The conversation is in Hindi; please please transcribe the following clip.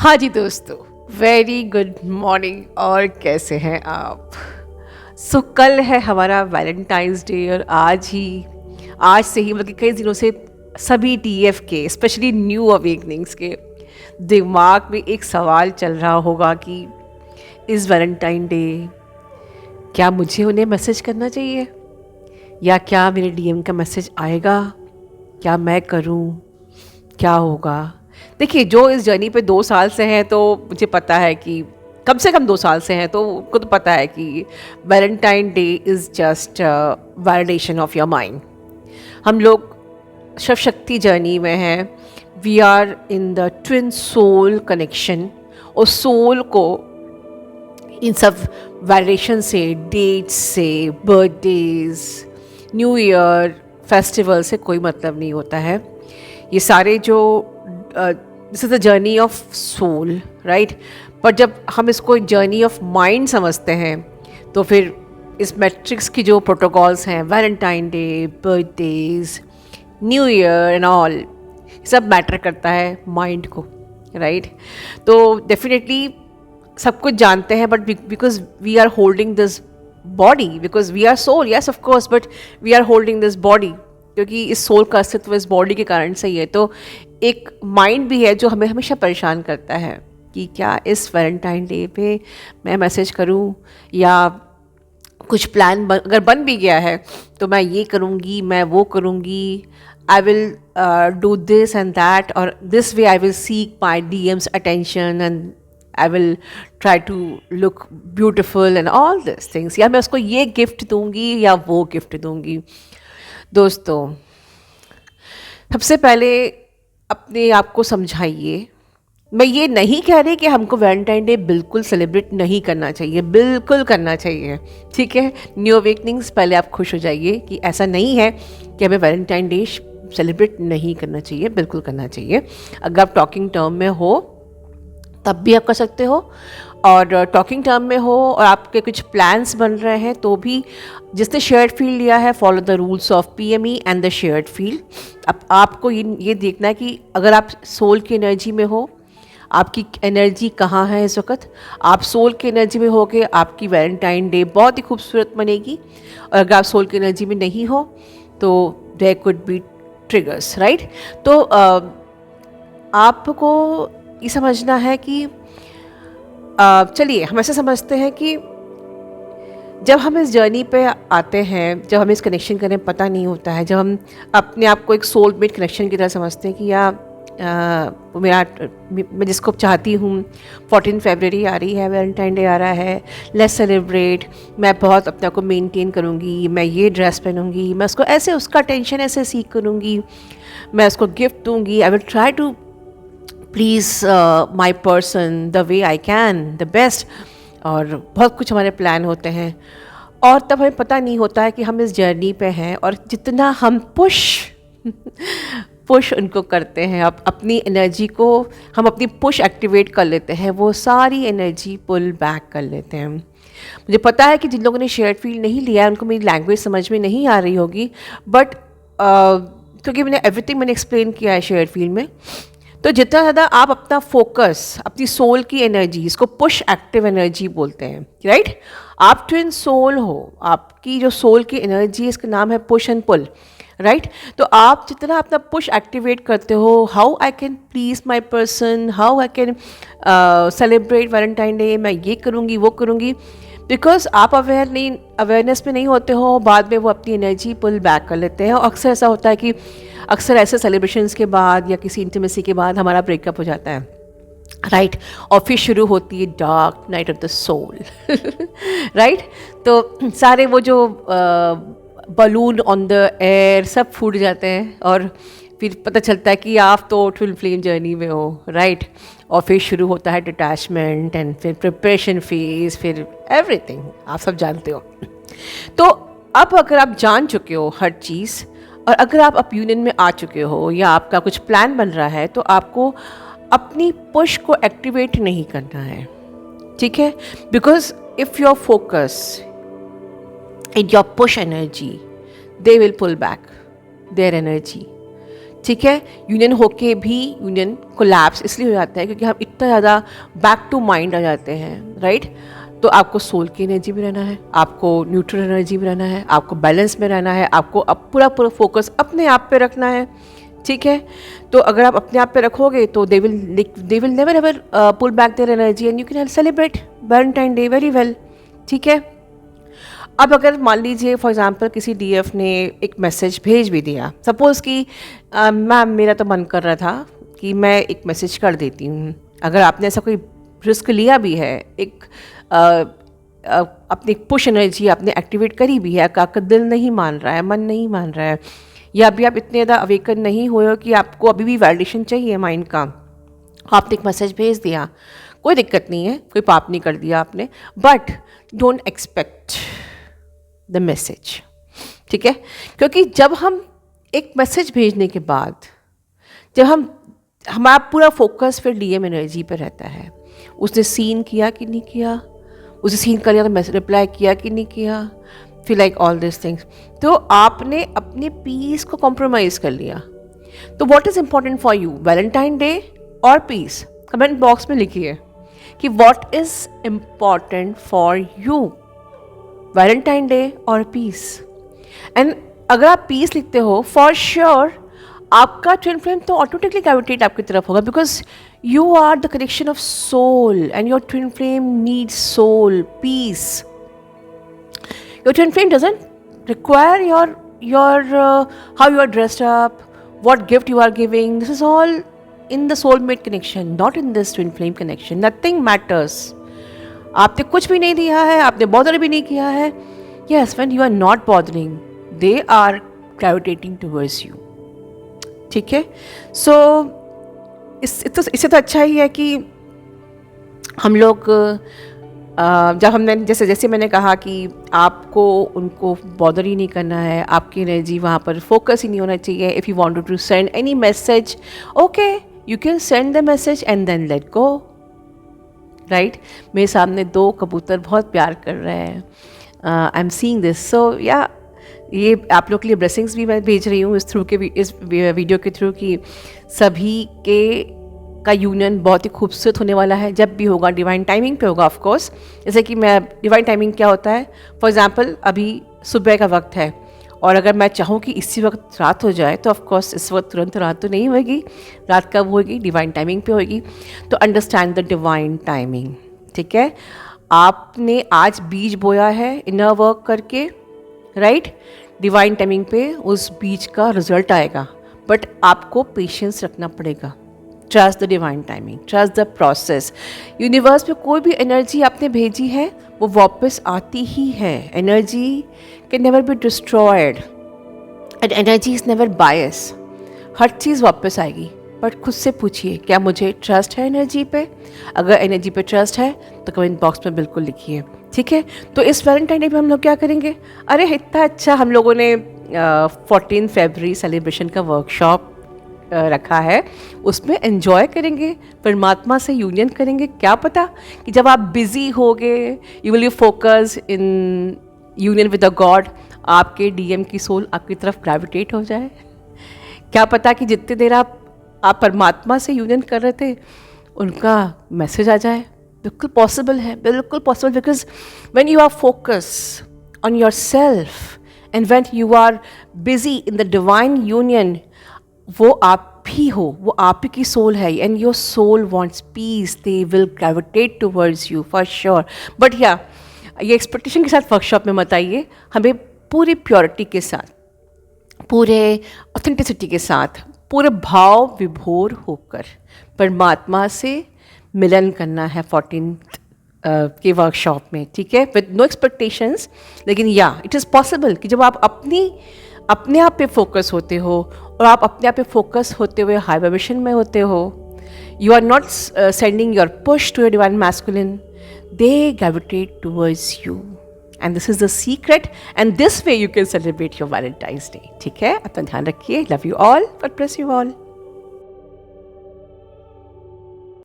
हाँ जी दोस्तों, वेरी गुड मॉर्निंग। और कैसे हैं आप? कल है हमारा वैलेंटाइंस डे और आज से ही मतलब कि कई दिनों से सभी टीएफ के स्पेशली न्यू अवेकनिंग्स के दिमाग में एक सवाल चल रहा होगा कि इस वैलेंटाइन डे क्या मुझे उन्हें मैसेज करना चाहिए या क्या मेरे डीएम का मैसेज आएगा, क्या मैं करूं, क्या होगा। देखिए, जो इस जर्नी पे 2 साल से हैं तो मुझे पता है कि कम से कम 2 साल से हैं तो उनको तो पता है कि Valentine day is just validation of your mind. हम लोग शिव शक्ति जर्नी में हैं। We are in the twin soul connection और सोल को इन सब वैलिडेशन से, डेट्स से, बर्थडेज, न्यू ईयर, फेस्टिवल से कोई मतलब नहीं होता है। ये सारे जो this is the journey of soul, right. पर जब हम इसको जर्नी ऑफ माइंड समझते हैं तो फिर इस मैट्रिक्स की जो प्रोटोकॉल्स हैं, Valentine day, birthdays, new year and all, सब मैटर करता है माइंड को, राइट। तो डेफिनेटली सब कुछ जानते हैं but because we are holding this body, because we are soul, yes of course, but we are holding this body, क्योंकि इस सोल का अस्तित्व इस बॉडी के कारण से ही है। तो एक माइंड भी है जो हमें हमेशा परेशान करता है कि क्या इस वैलेंटाइन डे पे मैं मैसेज करूं, या कुछ प्लान अगर बन भी गया है तो मैं ये करूँगी, मैं वो करूँगी, I will do this and that, और this way I will seek my DMs attention and I will try to look beautiful and all this things, या मैं उसको ये गिफ्ट दूंगी या वो गिफ्ट दूंगी। दोस्तों, सबसे पहले अपने आप को समझाइए। मैं ये नहीं कह रही कि हमको वैलेंटाइन डे बिल्कुल सेलिब्रेट नहीं करना चाहिए, बिल्कुल करना चाहिए, ठीक है। न्यू अवेकनिंग्स, पहले आप खुश हो जाइए कि ऐसा नहीं है कि हमें वैलेंटाइन डे सेलिब्रेट नहीं करना चाहिए, बिल्कुल करना चाहिए। अगर आप टॉकिंग टर्म में हो तब भी आप कर सकते हो, और टॉकिंग टर्म में हो और आपके कुछ प्लान्स बन रहे हैं तो भी जिसने शेयर्ड फील्ड लिया है, follow the rules of PME and the shared field. अब आपको ये देखना है कि अगर आप सोल की एनर्जी में हो, आपकी एनर्जी कहाँ है इस वक्त। आप सोल की एनर्जी में हो के आपकी वैलेंटाइन डे बहुत ही खूबसूरत बनेगी, और अगर आप सोल की एनर्जी में नहीं हो तो there could be triggers, right. तो आपको ये समझना है कि चलिए हम ऐसे समझते हैं कि जब हम इस जर्नी पे आते हैं, जब हमें इस कनेक्शन करने पता नहीं होता है, जब हम अपने आप को एक सोलमेट कनेक्शन की तरह समझते हैं कि या मैं जिसको चाहती हूँ, 14 फरवरी आ रही है, वैलेंटाइन डे आ रहा है, लेट्स सेलिब्रेट, मैं बहुत अपने को मेंटेन करूँगी, मैं ये ड्रेस पहनूँगी, मैं उसको ऐसे, उसका टेंशन ऐसे सीख करूँगी, मैं उसको गिफ्ट दूँगी, I will try to please my person the way I can, the best, और बहुत कुछ हमारे प्लान होते हैं। और तब हमें पता नहीं होता है कि हम इस जर्नी पे हैं, और जितना हम पुश उनको करते हैं, अपनी एनर्जी को हम अपनी पुश एक्टिवेट कर लेते हैं, वो सारी एनर्जी पुल बैक कर लेते हैं। मुझे पता है कि जिन लोगों ने शेयर्ड फील्ड नहीं लिया है उनको मेरी लैंग्वेज समझ में नहीं आ रही होगी, बट क्योंकि मैंने एक्सप्लेन किया है शेयर्ड फील्ड में। तो जितना ज़्यादा आप अपना फोकस, अपनी सोल की एनर्जी, इसको पुश एक्टिव एनर्जी बोलते हैं, राइट। आप ट्विन सोल हो, आपकी जो सोल की एनर्जी, इसका नाम है पुश एंड पुल, राइट। तो आप जितना अपना पुश एक्टिवेट करते हो, how I can please my person, how I can celebrate Valentine day, मैं ये करूँगी वो करूँगी, बिकॉज आप अवेयरनेस में नहीं होते हो, बाद में वो अपनी एनर्जी पुल बैक कर लेते हैं। और अक्सर ऐसा होता है कि अक्सर ऐसे सेलिब्रेशंस के बाद या किसी इंटीमेसी के बाद हमारा ब्रेकअप हो जाता है, राइट। और फिर शुरू होती है dark night of the soul, right. तो सारे वो जो बलून ऑन द एयर सब फूट जाते हैं, और फिर पता चलता है कि आप तो ट्विन फ्लेम जर्नी में हो, राइट। और फिर शुरू होता है डिटैचमेंट एंड फिर प्रिपरेशन फेज, फिर एवरीथिंग आप सब जानते हो। तो अब अगर आप जान चुके हो हर चीज़, और अगर आप अप यूनियन में आ चुके हो या आपका कुछ प्लान बन रहा है, तो आपको अपनी पुश को एक्टिवेट नहीं करना है, ठीक है। Because if your focus in your push energy, they will pull back their energy, ठीक है। यूनियन होके भी यूनियन कोलैप्स इसलिए हो जाता है क्योंकि हम इतना ज़्यादा बैक टू माइंड आ जाते हैं, राइट। तो आपको सोल की एनर्जी में रहना है, आपको न्यूट्रल एनर्जी में रहना है, आपको बैलेंस में रहना है, आपको अब पूरा पूरा फोकस अपने आप पे रखना है, ठीक है। तो अगर आप अपने आप पे रखोगे तो they will never ever pull back their energy and you can celebrate Valentine day very well, ठीक है। अब अगर मान लीजिए फॉर एग्जांपल किसी डीएफ ने एक मैसेज भेज भी दिया, सपोज़ कि मैम मेरा तो मन कर रहा था कि मैं एक मैसेज कर देती हूँ, अगर आपने ऐसा कोई रिस्क लिया भी है, एक अपनी पुश एनर्जी आपने एक्टिवेट करी भी है, आपका दिल नहीं मान रहा है, मन नहीं मान रहा है, या अभी आप इतने ज़्यादा अवेकन नहीं हुए हो कि आपको अभी भी वैलिडेशन चाहिए माइंड का, आपने एक मैसेज भेज दिया, कोई दिक्कत नहीं है, कोई पाप नहीं कर दिया आपने, but don't expect the message, ठीक है। क्योंकि जब हम एक मैसेज भेजने के बाद जब हमारा पूरा फोकस फिर डीएम एनर्जी पे रहता है, उसने सीन किया कि नहीं किया, उसे सीन कर लिया तो मैसेज रिप्लाई किया कि नहीं किया, फिर लाइक ऑल दिस थिंग्स, तो आपने अपने पीस को कॉम्प्रोमाइज़ कर लिया। तो what is important for you, Valentine day और पीस? कमेंट बॉक्स में लिखिए कि what is important for you, Valentine day और पीस। एंड अगर आप पीस लिखते हो फॉर श्योर आपका ट्विन फ्लेम तो ऑटोमेटिकली ग्रेविटेट आपकी तरफ होगा, because you are the connection of soul and your twin flame needs soul peace. Your twin flame doesn't require your how you are dressed up, what gift you are giving. This is all in the soulmate connection, not in this twin flame connection. Nothing matters. आपने कुछ भी नहीं दिया है, आपने बॉदर भी नहीं किया है. Yes, when you are not bothering, they are gravitating towards you. ठीक है. So इससे तो अच्छा ही है कि हम लोग जब हमने जैसे मैंने कहा कि आपको उनको बॉदर ही नहीं करना है, आपकी एनर्जी वहाँ पर फोकस ही नहीं होना चाहिए. If you want to send any message, okay you can send the message and then let go. Right. मेरे सामने 2 कबूतर बहुत प्यार कर रहे हैं. I am seeing this. So या ये आप लोग के लिए ब्लेसिंग्स भी मैं भेज रही हूँ इस वीडियो के थ्रू कि सभी का यूनियन बहुत ही खूबसूरत होने वाला है. जब भी होगा डिवाइन टाइमिंग पे होगा ऑफ कोर्स. जैसे कि मैं डिवाइन टाइमिंग क्या होता है, फॉर एग्जांपल अभी सुबह का वक्त है और अगर मैं चाहूँ कि इसी वक्त रात हो जाए तो ऑफ कोर्स इस वक्त तुरंत रात तो नहीं होगी. रात कब होगी? डिवाइन टाइमिंग पे होगी. तो अंडरस्टैंड द डिवाइन टाइमिंग. ठीक है. आपने आज बीज बोया है इनर वर्क करके, राइट. डिवाइन टाइमिंग पे उस बीज का रिजल्ट आएगा, बट आपको पेशेंस रखना पड़ेगा. Trust the divine timing, trust the process. Universe में कोई भी एनर्जी आपने भेजी है वो वापस आती ही है. Energy can never be destroyed and energy is never bias. हर चीज़ वापस आएगी. बट खुद से पूछिए क्या मुझे ट्रस्ट है एनर्जी पे. अगर एनर्जी पे ट्रस्ट है तो कमेंट बॉक्स में बिल्कुल लिखिए. ठीक है. तो इस वैलेंटाइन डे पे हम लोग क्या करेंगे? अरे इतना अच्छा हम लोगों ने 14 फरवरी सेलिब्रेशन का वर्कशॉप रखा है, उसमें एंजॉय करेंगे, परमात्मा से यूनियन करेंगे. क्या पता कि जब आप बिजी होगे, you will you focus in union with the God, आपके डीएम की सोल आपकी तरफ ग्रेविटेट हो जाए. क्या पता कि जितनी देर आप परमात्मा से यूनियन कर रहे थे उनका मैसेज आ जाए. बिल्कुल पॉसिबल है, बिल्कुल possible. Because when you are focus on yourself and when you are busy in the divine union, वो आप ही हो, वो आप ही की सोल है. And your soul wants peace, they will gravitate towards you for sure. But या ये एक्सपेक्टेशन के साथ वर्कशॉप में मत आइए. हमें पूरी प्योरिटी के साथ, पूरे ऑथेंटिसिटी के साथ, पूरे भाव विभोर होकर परमात्मा से मिलन करना है 14th के वर्कशॉप में. ठीक है. With no expectations. लेकिन या इट इज़ पॉसिबल कि जब आप अपने आप पे फोकस होते हो और आप अपने आप पे फोकस होते हुए हाई वाइब्रेशन में होते हो, you are not sending your push to your divine masculine, they gravitate towards you. And this is the secret and this way you can celebrate your Valentine's day. ठीक है. अपना ध्यान रखिए. Love you all. God bless you all.